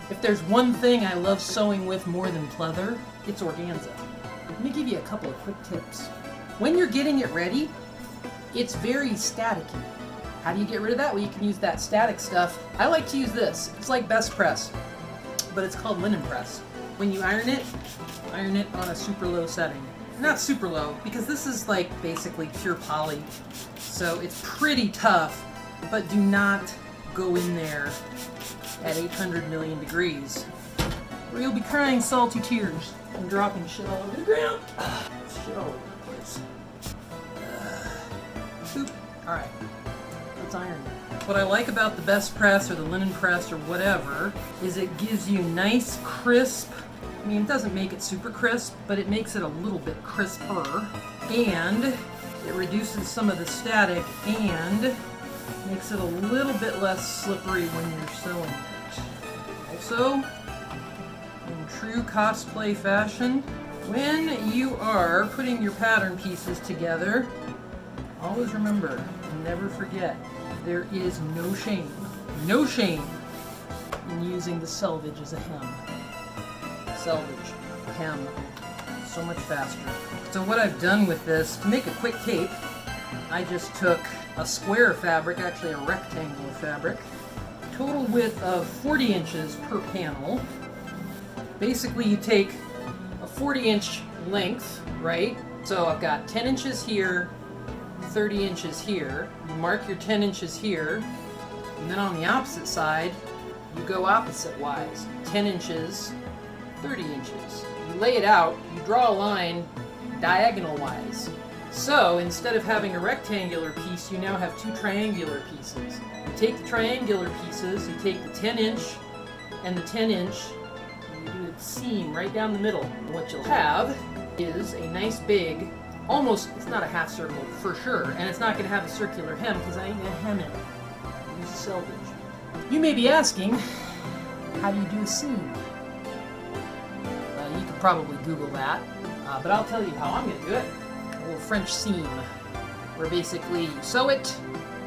If there's one thing I love sewing with more than pleather, it's organza. Let me give you a couple of quick tips. When you're getting it ready, it's very staticky. How do you get rid of that? Well, you can use that static stuff. I like to use this. It's like best press, but it's called linen press. When you iron it on a super low setting. Not super low, because this is like basically pure poly, so it's pretty tough, but do not go in there at 800 million degrees, or you'll be crying salty tears and dropping shit all over the ground. Shit all over the place. Boop. Alright, let's iron it. What I like about the best press or the linen press or whatever is it gives you nice crisp, I mean, it doesn't make it super crisp, but it makes it a little bit crisper, and it reduces some of the static and makes it a little bit less slippery when you're sewing it. Also, in true cosplay fashion, when you are putting your pattern pieces together, always remember and never forget, there is no shame in using the selvage as a hem. Selvage, hem, so much faster. So what I've done with this, to make a quick cape, I just took a square of fabric, actually a rectangle of fabric, total width of 40 inches per panel. Basically you take a 40-inch length, right? So I've got 10 inches here, 30 inches here. You mark your 10 inches here, and then on the opposite side, you go opposite wise. 10 inches, 30 inches. You lay it out, you draw a line diagonal wise. So instead of having a rectangular piece, you now have two triangular pieces. You take the triangular pieces, you take the 10 inch and the 10 inch, and you do a seam right down the middle. And what you'll have is a nice big, almost, it's not a half circle for sure, and it's not going to have a circular hem because I ain't going to hem it. Use selvage. You may be asking, how do you do a seam? You could probably Google that, but I'll tell you how I'm going to do it. A little French seam, where basically you sew it,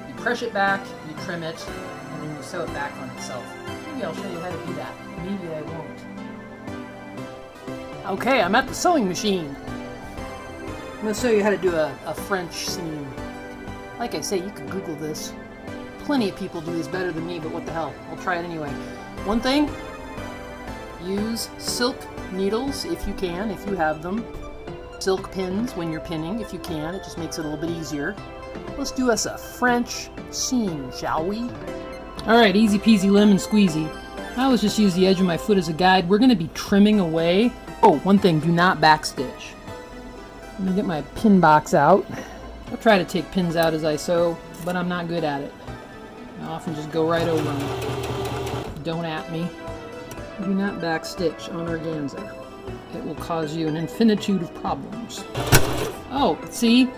you press it back, you trim it, and then you sew it back on itself. Maybe I'll show you how to do that. Maybe I won't. Okay, I'm at the sewing machine. I'm going to show you how to do a French seam. Like I say, you can Google this. Plenty of people do this better than me, but what the hell. I'll try it anyway. One thing, use silk needles if you can, if you have them. Silk pins when you're pinning, if you can. It just makes it a little bit easier. Let's do us a French seam, shall we? Alright, easy peasy lemon squeezy. I always just use the edge of my foot as a guide. We're going to be trimming away. Oh, one thing, do not backstitch. Let me get my pin box out. I'll try to take pins out as I sew, but I'm not good at it. I often just go right over them. Don't at me. Do not backstitch on organza. It will cause you an infinitude of problems. Oh, see?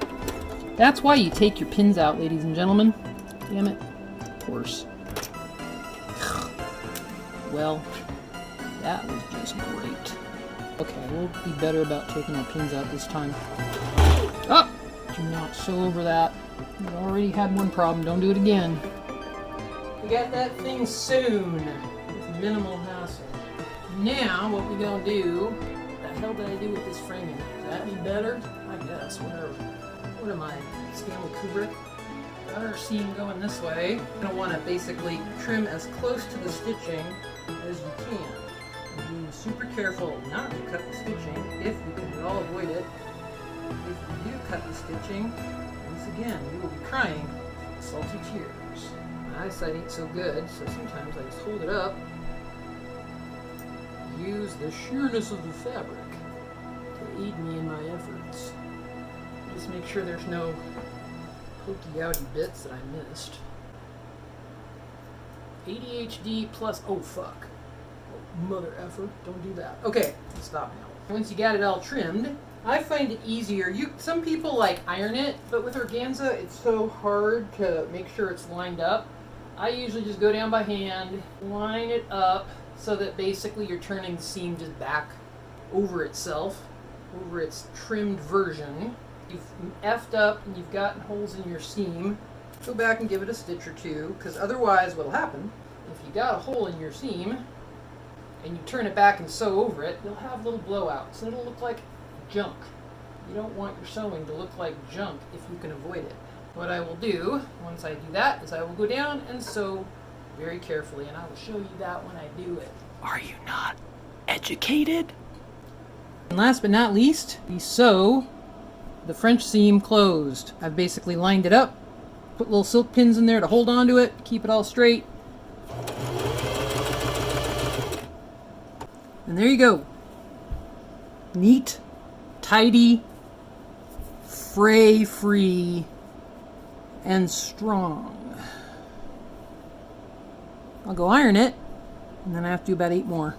That's why you take your pins out, ladies and gentlemen. Damn it. Of course. Well, that was just great. Okay, we'll be better about taking our pins out this time. Oh! Do not sew over that. You already had one problem. Don't do it again. We got that thing sewn with minimal hassle. Now, what we gonna do? What the hell did I do with this framing? Would that be better? I guess. Whatever. What am I? Stanley Kubrick? Got our seam going this way. You're gonna want to basically trim as close to the stitching as you can. And be super careful not to cut the stitching if you can at all avoid it. If you do cut the stitching, once again, you will be crying salty tears. My eyesight ain't so good, so sometimes I just hold it up. Use the sheerness of the fabric to aid me in my efforts. Just make sure there's no pokey-outy bits that I missed. ADHD plus, oh fuck. Oh, mother effer, don't do that. Okay, stop now. Once you got it all trimmed, I find it easier. Some people like iron it, but with organza it's so hard to make sure it's lined up. I usually just go down by hand, line it up, so that basically you're turning the seam just back over itself, over its trimmed version. You've effed up and you've gotten holes in your seam. Go back and give it a stitch or two, because otherwise what'll happen, if you got a hole in your seam, and you turn it back and sew over it, you'll have little blowouts. It'll look like junk. You don't want your sewing to look like junk if you can avoid it. What I will do, once I do that, is I will go down and sew very carefully, and I will show you that when I do it. Are you not educated? And last but not least, we sew the French seam closed. I've basically lined it up, put little silk pins in there to hold on to it, keep it all straight. And there you go. Neat, tidy, fray-free, and strong. I'll go iron it, and then I have to do about 8 more.